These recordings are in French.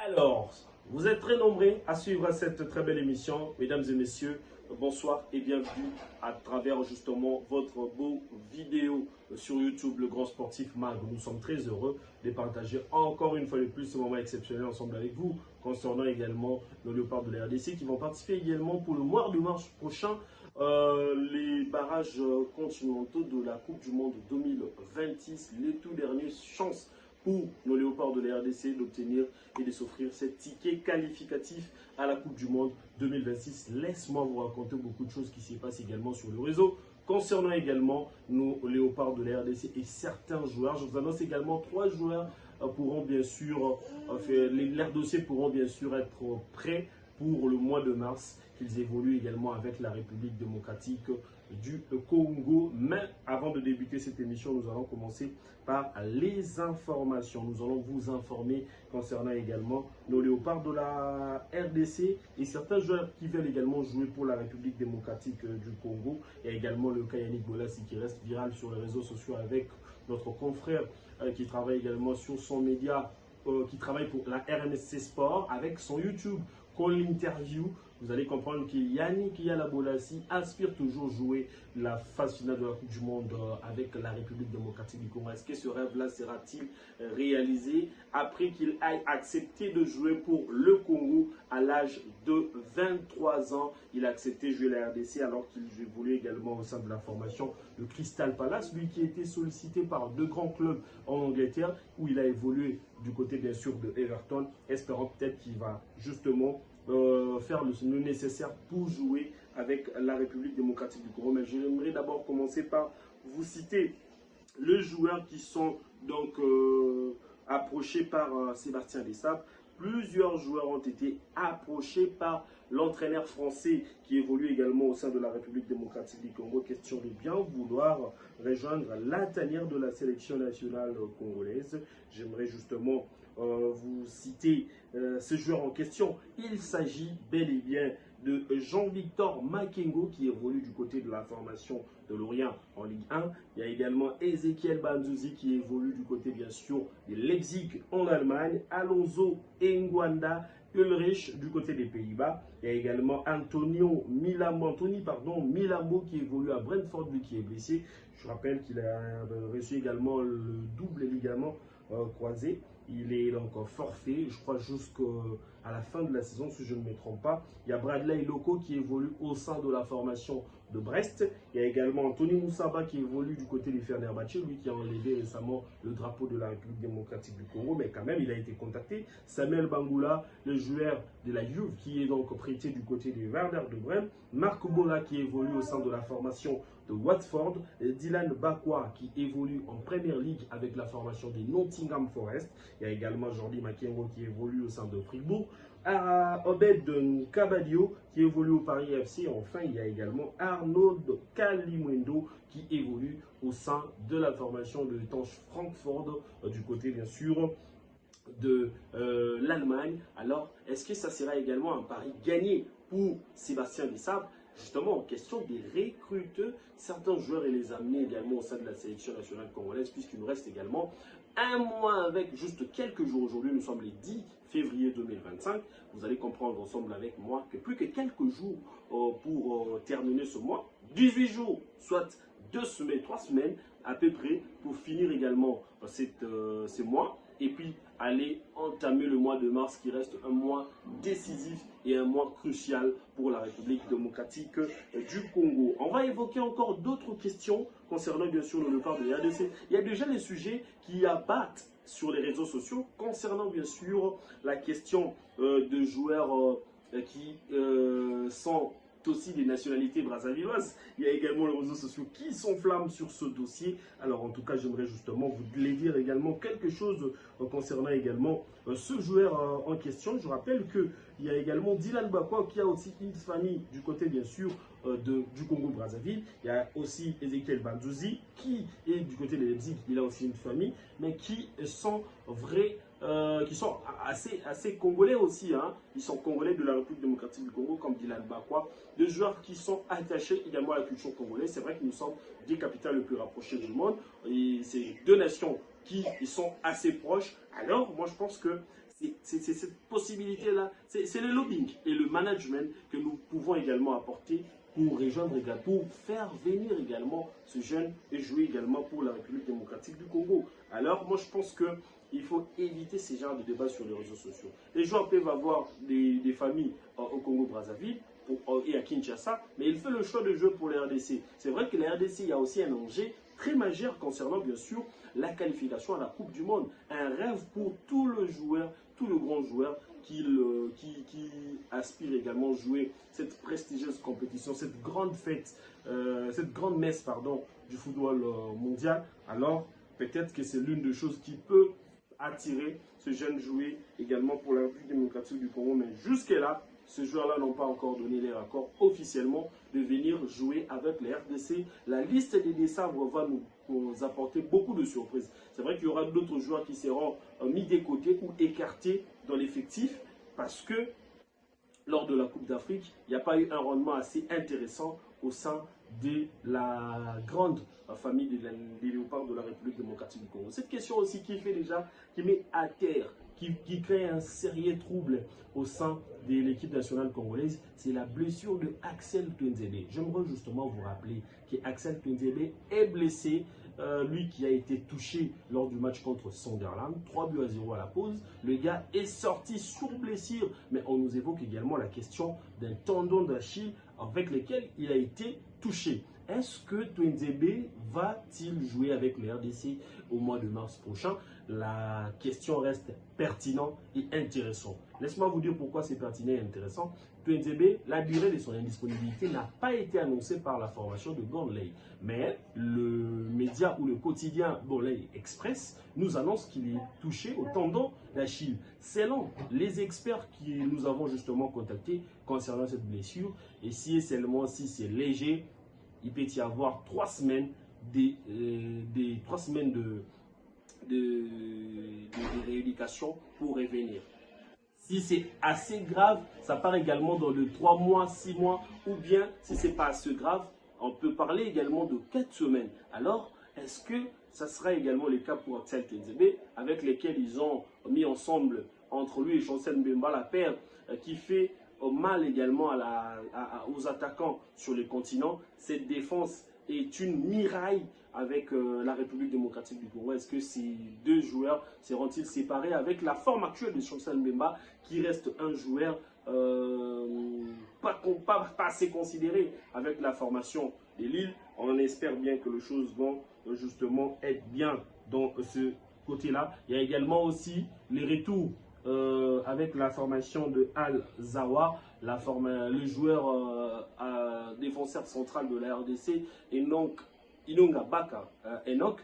Alors, vous êtes très nombreux à suivre cette très belle émission. Mesdames et messieurs, bonsoir et bienvenue à travers justement votre beau vidéo sur YouTube, Le Grand Sportif Mag. Nous sommes très heureux de partager encore une fois de plus ce moment exceptionnel ensemble avec vous, concernant également nos léopards de la RDC qui vont participer également pour le mois de mars prochain les barrages continentaux de la Coupe du Monde 2026, les tout dernières chances pour nos léopards de la RDC d'obtenir et de s'offrir ces tickets qualificatifs à la Coupe du Monde 2026. Laisse-moi vous raconter beaucoup de choses qui se passent également sur le réseau concernant également nos léopards de la RDC et certains joueurs. Je vous annonce également 3 joueurs pourront bien sûr, leurs dossiers pourront bien sûr être prêts pour le mois de mars, qu'ils évoluent également avec la République démocratique du Congo. Mais avant de débuter cette émission, nous allons commencer par les informations. Nous allons vous informer concernant également nos léopards de la RDC et certains joueurs qui veulent également jouer pour la République démocratique du Congo. Il y a également le cas Yannick Bolassi qui reste viral sur les réseaux sociaux avec notre confrère qui travaille également sur son média, qui travaille pour la RMSC Sport avec son YouTube. Qu'on l'interview, vous allez comprendre que Yannick Bolassi aspire toujours jouer la phase finale de la Coupe du Monde avec la République démocratique du Congo. Est-ce que ce rêve-là sera-t-il réalisé après qu'il aille accepter de jouer pour le Congo à l'âge de 23 ans? Il a accepté de jouer la RDC alors qu'il évoluait également au sein de la formation de Crystal Palace, lui qui a été sollicité par 2 grands clubs en Angleterre où il a évolué du côté bien sûr de Everton, espérant peut-être qu'il va justement faire le nécessaire pour jouer avec la République démocratique du Congo. Mais j'aimerais d'abord commencer par vous citer les joueurs qui sont donc approchés par Sébastien Desabre. Plusieurs joueurs ont été approchés par l'entraîneur français qui évolue également au sein de la République démocratique du Congo. Question de bien vouloir rejoindre la tanière de la sélection nationale congolaise. J'aimerais justement vous citer ce joueur en question. Il s'agit bel et bien de Jean-Victor Makengo qui évolue du côté de la formation de Lorient en Ligue 1. Il y a également Ezekiel Bandouzi qui évolue du côté bien sûr de Leipzig en Allemagne. Alonso Ngwanda Ulrich du côté des Pays-Bas. Il y a également Anthony Milambo qui évolue à Brentford, lui qui est blessé. Je rappelle qu'il a reçu également le double ligament croisé. Il est donc forfait, je crois, jusqu'à la fin de la saison, si je ne me trompe pas. Il y a Bradley Loko qui évolue au sein de la formation de Brest. Il y a également Anthony Moussaba qui évolue du côté des Fenerbahçe, lui qui a enlevé récemment le drapeau de la République démocratique du Congo, mais quand même, il a été contacté. Samuel Bangula, le joueur de la Juve, qui est donc prêté du côté du Werder de Brême. Marc Bola qui évolue au sein de la formation de Watford. Dylan Bakwa qui évolue en Premier League avec la formation des Nottingham Forest. Il y a également Jordi Makengo qui évolue au sein de Fribourg. Obed Kabadio qui évolue au Paris FC. Enfin, il y a également Arnaud Kalimwendo qui évolue au sein de la formation de l'Étanche Francfort du côté bien sûr de l'Allemagne. Alors, est-ce que ça sera également un pari gagné pour Sébastien Desabre? Justement, en question des recruteurs, certains joueurs et les amener également au sein de la sélection nationale congolaise, puisqu'il nous reste également un mois avec juste quelques jours. Aujourd'hui, nous sommes le 10 février 2025. Vous allez comprendre ensemble avec moi que plus que quelques jours pour terminer ce mois, 18 jours, soit 2 semaines, 3 semaines à peu près pour finir également ce mois. Et puis aller entamer le mois de mars qui reste un mois décisif et un mois crucial pour la République démocratique du Congo. On va évoquer encore d'autres questions concernant bien sûr le léopard de la RDC. Il y a déjà les sujets qui abattent sur les réseaux sociaux concernant bien sûr la question de joueurs qui sont aussi des nationalités brassavilloises. Il y a également les réseaux sociaux qui s'enflamment sur ce dossier. Alors en tout cas, j'aimerais justement vous dire également quelque chose concernant également ce joueur en question. Je rappelle qu'il y a également Dylan Bakwa qui a aussi une famille du côté bien sûr du Congo-Brazzaville. Il y a aussi Ezekiel Bandouzi qui est du côté de Leipzig. Il a aussi une famille, mais qui sont vrais qui sont assez congolais aussi. Hein. Ils sont congolais de la République démocratique du Congo, comme Dylan Bakwa. Des joueurs qui sont attachés également à la culture congolaise. C'est vrai que nous sommes des capitales les plus rapprochées du monde. Et c'est 2 nations qui sont assez proches. Alors, moi, je pense que C'est cette possibilité-là, c'est le lobbying et le management que nous pouvons également apporter pour rejoindre, pour faire venir également ce jeune et jouer également pour la République démocratique du Congo. Alors moi je pense qu'il faut éviter ces genres de débats sur les réseaux sociaux. Les joueurs peuvent avoir des familles au Congo-Brazzaville et à Kinshasa, mais il fait le choix de jouer pour la RDC. C'est vrai que la RDC, il y a aussi un enjeu très majeur concernant bien sûr la qualification à la Coupe du Monde. Un rêve pour tout le joueur, tout le grand joueur qui aspire également à jouer cette prestigieuse compétition, cette grande fête, cette grande messe pardon, du football mondial. Alors peut-être que c'est l'une des choses qui peut attirer ce jeune joueur également pour la République démocratique du Congo. Mais jusque-là, ces joueurs-là n'ont pas encore donné leur accord officiellement de venir jouer avec les RDC. La liste des décembre va nous apporter beaucoup de surprises. C'est vrai qu'il y aura d'autres joueurs qui seront mis de côté ou écartés dans l'effectif parce que lors de la Coupe d'Afrique, il n'y a pas eu un rendement assez intéressant au sein de la grande famille des léopards de la République démocratique du Congo. Cette question aussi qui met à terre, qui crée un sérieux trouble au sein de l'équipe nationale congolaise, c'est la blessure de Axel Tuanzebe. J'aimerais justement vous rappeler qu'Axel Tuanzebe est blessé, lui qui a été touché lors du match contre Sunderland, 3-0 à la pause. Le gars est sorti sur blessure, mais on nous évoque également la question d'un tendon d'Achille avec lequel il a été touché. Est-ce que Tuanzebe va-t-il jouer avec le RDC au mois de mars prochain? La question reste pertinente et intéressante. Laisse-moi vous dire pourquoi c'est pertinent et intéressant. Tuanzebe, la durée de son indisponibilité n'a pas été annoncée par la formation de Gonley. Mais le média ou le quotidien Gonley Express nous annonce qu'il est touché au tendon d'Achille. Selon les experts que nous avons justement contactés concernant cette blessure, et si seulement si c'est léger, il peut y avoir 3 semaines de rééducation pour revenir. Si c'est assez grave, ça part également dans le 3 mois, 6 mois, ou bien si ce n'est pas assez grave, on peut parler également de 4 semaines. Alors, est-ce que ça sera également le cas pour Axel Tuanzebe, avec lesquels ils ont mis ensemble, entre lui et Chancel Mbemba, la paire qui fait mal également aux attaquants sur le continent? Cette défense est une miraille avec la République démocratique du Congo. Est-ce que ces deux joueurs seront-ils séparés avec la forme actuelle de Chancel Mbemba, qui reste un joueur pas assez considéré avec la formation de Lille? On espère bien que les choses vont justement être bien dans ce côté-là. Il y a également aussi les retours avec la formation de Al-Zawa, le joueur défenseur central de la RDC, et donc Inonga Baka Enoch,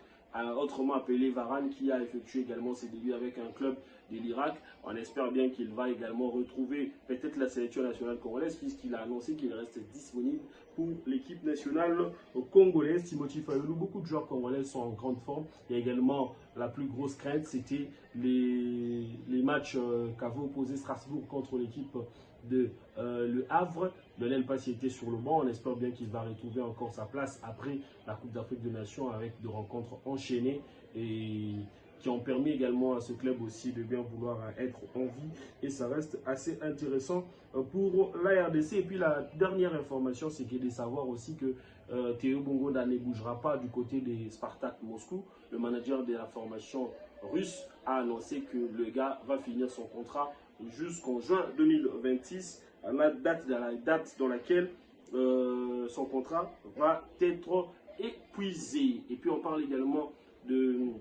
autrement appelé Varane, qui a effectué également ses débuts avec un club de l'Irak. On espère bien qu'il va également retrouver peut-être la sélection nationale congolaise, puisqu'il a annoncé qu'il reste disponible pour l'équipe nationale congolaise. Timothy Fayulu, beaucoup de joueurs congolais sont en grande forme. Il y a également la plus grosse crainte, c'était les matchs qu'avait opposé Strasbourg contre l'équipe de Le Havre. Lionel Passi était sur le banc. On espère bien qu'il va retrouver encore sa place après la Coupe d'Afrique des Nations, avec des rencontres enchaînées et qui ont permis également à ce club aussi de bien vouloir être en vie. Et ça reste assez intéressant pour la RDC. Et puis la dernière information, c'est de savoir aussi que Théo Bongonda ne bougera pas du côté des Spartak Moscou. Le manager de la formation russe a annoncé que le gars va finir son contrat jusqu'en juin 2026, à la date dans laquelle son contrat va être épuisé. Et puis on parle également de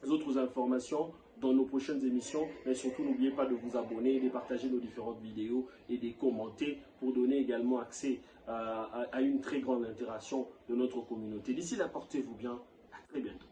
autres informations dans nos prochaines émissions, mais surtout n'oubliez pas de vous abonner, de partager nos différentes vidéos et de commenter pour donner également accès à une très grande interaction de notre communauté. D'ici là, portez-vous bien, à très bientôt.